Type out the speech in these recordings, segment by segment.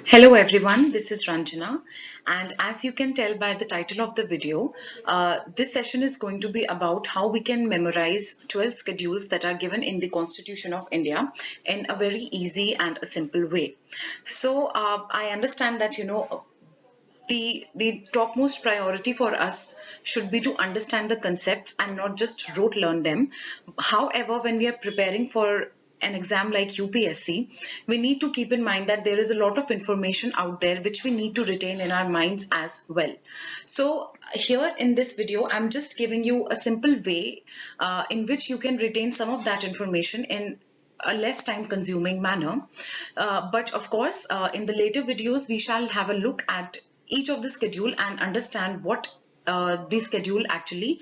Hello everyone, this is Ranjana, and as you can tell by the title of the video, this session is going to be about how we can memorize 12 schedules that are given in the Constitution of India in a very easy and a simple way. So I understand that the topmost priority for us should be to understand the concepts and not just rote learn them. However, when we are preparing for an exam like UPSC, we need to keep in mind that there is a lot of information out there which we need to retain in our minds as well. So here in this video, I'm just giving you a simple way in which you can retain some of that information in a less time consuming manner. But of course, in the later videos, we shall have a look at each of the schedule and understand what the schedule actually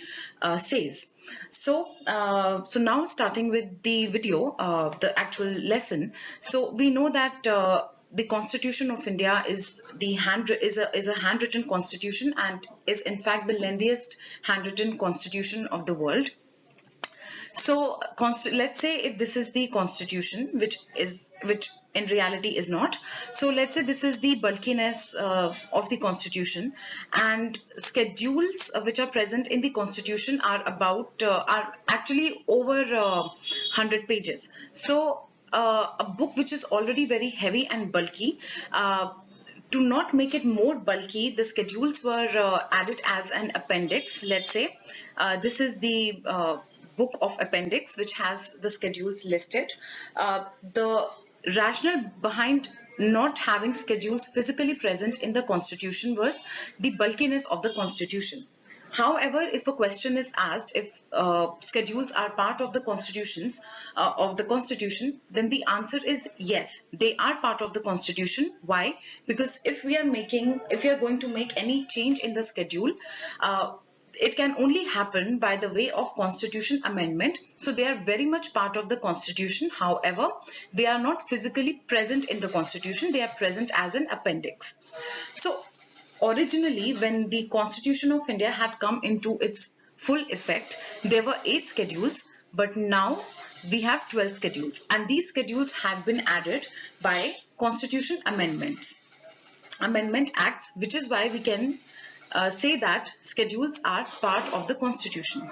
says. So now starting with the video, the actual lesson. So we know that the Constitution of India is is a handwritten constitution and is in fact the lengthiest handwritten constitution of the world. So let's say if this is the constitution, which in reality is not. So let's say this is the bulkiness of the constitution, and schedules which are present in the constitution are actually over 100 pages. So a book which is already very heavy and bulky. To not make it more bulky, the schedules were added as an appendix. Let's say this is the book of appendix which has the schedules listed. The rationale behind not having schedules physically present in the constitution was the bulkiness of the constitution. However, if a question is asked if schedules are part of the constitution, then the answer is yes, they are part of the constitution. Why? Because if we are going to make any change in the schedule, it can only happen by the way of constitution amendment. So they are very much part of the constitution. However, they are not physically present in the constitution. They are present as an appendix. So originally, when the Constitution of India had come into its full effect, there were 8 schedules, but now we have 12 schedules, and these schedules had been added by Constitution Amendment Acts, which is why we can say that schedules are part of the Constitution.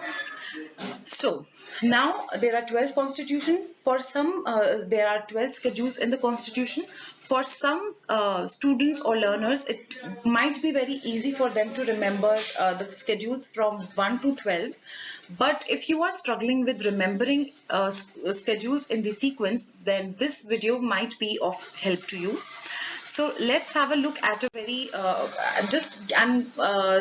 So now there are 12 constitution. For some, there are 12 schedules in the constitution. For some students or learners, it might be very easy for them to remember the schedules from 1 to 12. But if you are struggling with remembering schedules in the sequence, then this video might be of help to you. So let's have a look at a very I'm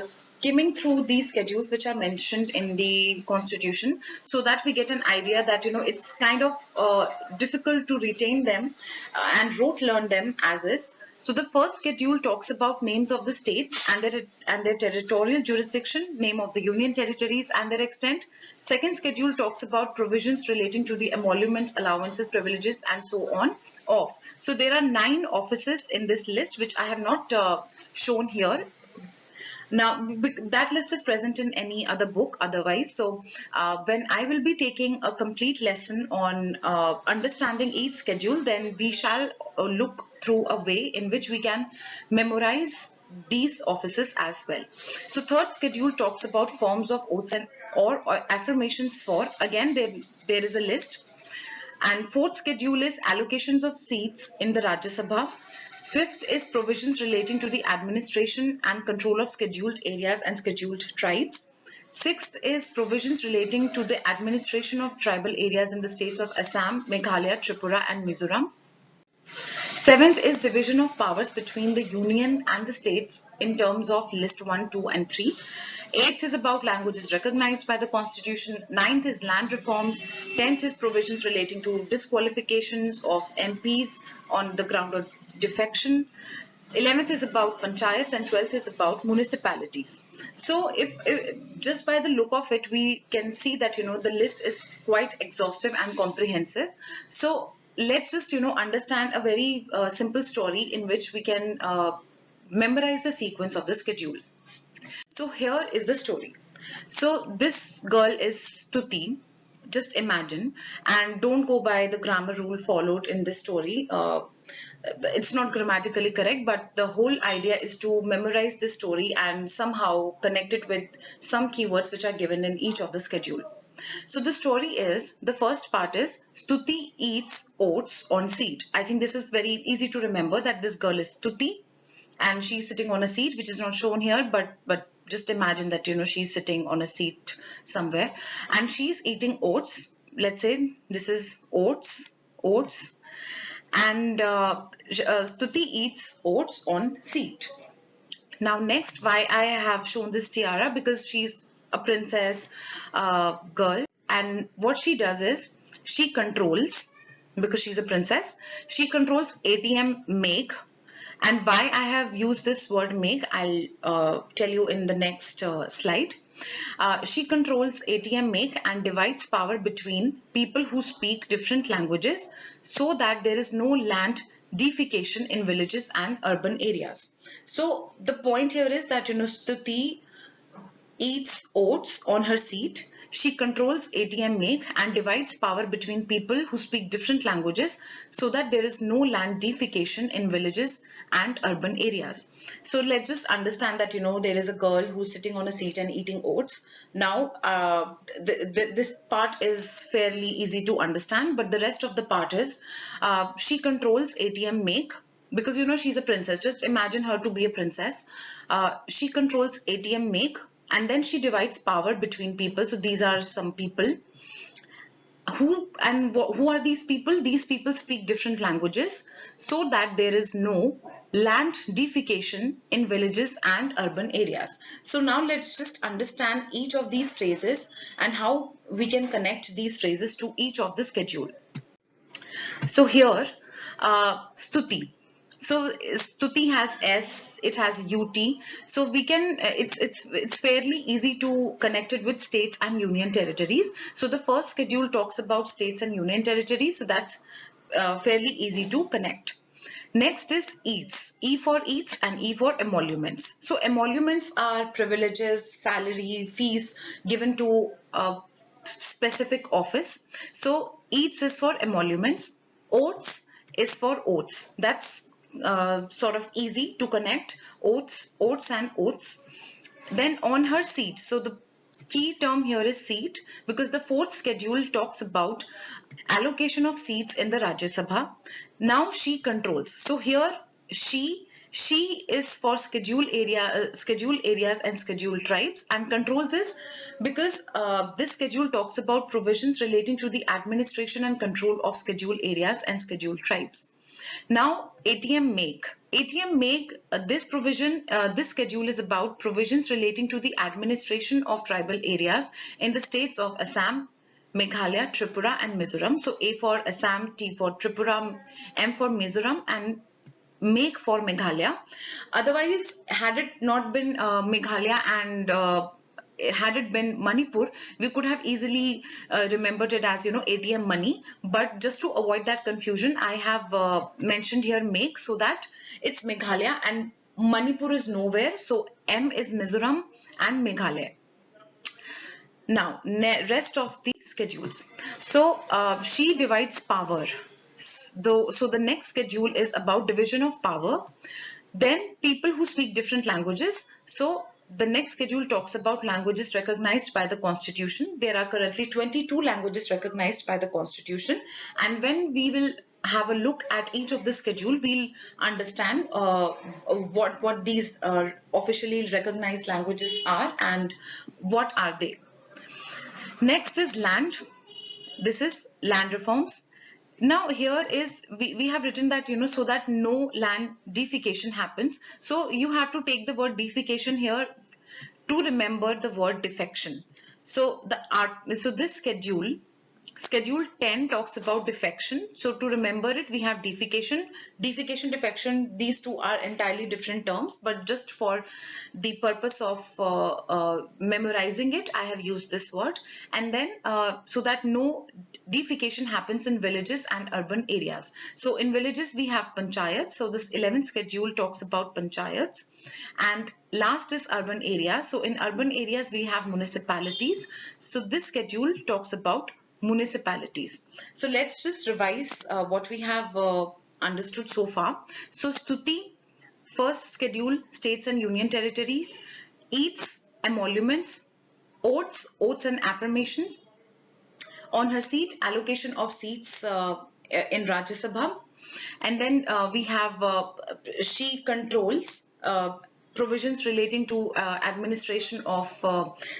skimming through these schedules which are mentioned in the constitution, so that we get an idea that it's kind of difficult to retain them and rote learn them as is. So the first schedule talks about names of the states and their territorial jurisdiction, name of the union territories and their extent. Second schedule talks about provisions relating to the emoluments, allowances, privileges, and so on of. So there are 9 offices in this list which I have not shown here. Now that list is present in any other book otherwise. So when I will be taking a complete lesson on understanding each schedule, then we shall look through a way in which we can memorize these offices as well. So third schedule talks about forms of oaths and or affirmations for. Again, there is a list. And fourth schedule is allocations of seats in the Rajya Sabha. Fifth is provisions relating to the administration and control of scheduled areas and scheduled tribes. Sixth is provisions relating to the administration of tribal areas in the states of Assam, Meghalaya, Tripura, and Mizoram. Seventh is division of powers between the union and the states in terms of list 1, 2, and 3. Eighth is about languages recognized by the constitution. Ninth is land reforms. 10th is provisions relating to disqualifications of MPs on the ground of defection. 11th is about panchayats and 12th is about municipalities. So if just by the look of it, we can see that the list is quite exhaustive and comprehensive. So let's just understand a very simple story in which we can memorize the sequence of the schedule. So here is the story. So this girl is Stuti. Just imagine, and don't go by the grammar rule followed in this story. it's not grammatically correct, but the whole idea is to memorize the story and somehow connect it with some keywords which are given in each of the schedule. So the story is, the first part is Stuti eats oats on seat. I think this is very easy to remember that this girl is Stuti and she's sitting on a seat which is not shown here, but just imagine that, you know, she's sitting on a seat somewhere and she's eating oats. Let's say this is oats, and Stuti eats oats on seat. Now next, why I have shown this tiara, because she's a princess girl, and what she does is she controls, because she's a princess, she controls ATM make. And why I have used this word make, I'll tell you in the next slide. She controls ATM make and divides power between people who speak different languages so that there is no land defecation in villages and urban areas. So the point here is that, you know, Stuti eats oats on her seat. She controls ATM make and divides power between people who speak different languages so that there is no land defecation in villages and urban areas. So let's just understand that, you know, there is a girl who's sitting on a seat and eating oats. Now, this part is fairly easy to understand, but the rest of the part is she controls ATM make, because, you know, she's a princess. Just imagine her to be a princess. She controls ATM make, and then she divides power between people. So these are some people. Who are these people? These people speak different languages so that there is no land defecation in villages and urban areas. So now let's just understand each of these phrases and how we can connect these phrases to each of the schedule. So here, Stuti. So Stuti has S, it has UT. So we can, it's fairly easy to connect it with states and union territories. So the first schedule talks about states and union territories. So that's fairly easy to connect. Next is eats, E for eats and E for emoluments. So emoluments are privileges, salary, fees given to a specific office. So eats is for emoluments, oats is for oats. That's sort of easy to connect, oats and oats. Then on her seat, so the key term here is seat, because the fourth schedule talks about allocation of seats in the Rajya Sabha. Now she controls. So here she is for schedule areas and scheduled tribes, and controls is because this schedule talks about provisions relating to the administration and control of scheduled areas and scheduled tribes. Now ATM make. This provision, this schedule is about provisions relating to the administration of tribal areas in the states of Assam, Meghalaya, Tripura and Mizoram. So A for Assam, T for Tripura, M for Mizoram and make for Meghalaya. Otherwise, had it not been Meghalaya and had it been Manipur, we could have easily remembered it as, you know, ATM money. But just to avoid that confusion, I have mentioned here make, so that it's Meghalaya and Manipur is nowhere. So M is Mizoram and Meghalaya. Now, rest of the schedules. So she divides power. So the next schedule is about division of power. Then people who speak different languages. So the next schedule talks about languages recognized by the Constitution. There are currently 22 languages recognized by the Constitution. And when we will have a look at each of the schedule, we'll understand what these officially recognized languages are and what are they. Next is land. This is land reforms. Now here is, we have written that, you know, so that no land defecation happens. So you have to take the word defecation here to remember the word defection. So this schedule 10 talks about defection. So to remember it, we have defecation, defection. These two are entirely different terms, but just for the purpose of memorizing it, I have used this word. And then so that no defecation happens in villages and urban areas. So in villages we have panchayats. So this 11th schedule talks about panchayats. And last is urban areas. So in urban areas we have municipalities. So this schedule talks about municipalities. So let's just revise what we have understood so far. So Stuti, first schedule, states and union territories, eats, emoluments, oaths and affirmations. On her seat, allocation of seats in Rajya Sabha. And then we have, she controls provisions relating to administration of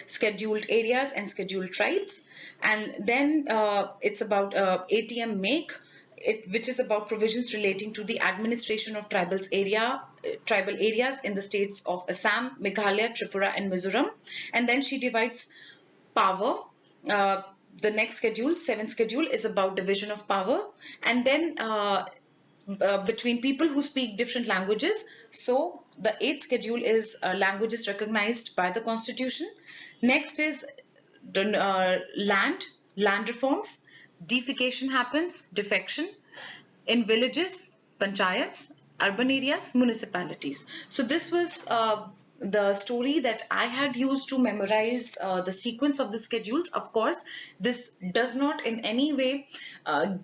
scheduled areas and scheduled tribes. And then it's about ATM make, which is about provisions relating to the administration of tribal areas in the states of Assam, Meghalaya, Tripura, and Mizoram. And then she divides power. The next schedule, seventh schedule, is about division of power. And then between people who speak different languages. So the eighth schedule is languages recognized by the Constitution. Next is land reforms. Defecation happens, defection. In villages, panchayats, urban areas, municipalities. So this was the story that I had used to memorize the sequence of the schedules. Of course, this does not in any way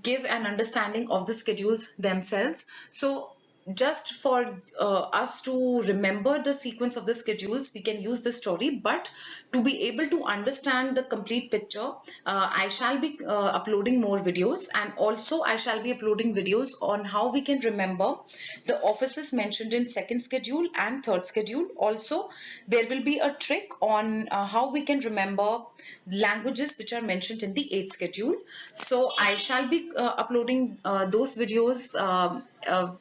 give an understanding of the schedules themselves. So just for us to remember the sequence of the schedules, we can use this story, but to be able to understand the complete picture, I shall be uploading more videos, and also I shall be uploading videos on how we can remember the offices mentioned in second schedule and third schedule. Also, there will be a trick on how we can remember languages which are mentioned in the eighth schedule. So I shall be uploading those videos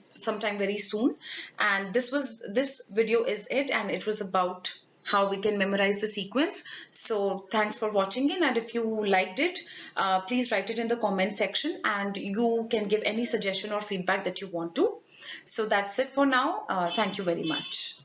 sometime very soon. And this video is it, and it was about how we can memorize the sequence. So thanks for watching in, and if you liked it, please write it in the comment section, and you can give any suggestion or feedback that you want to. So that's it for now. Thank you very much.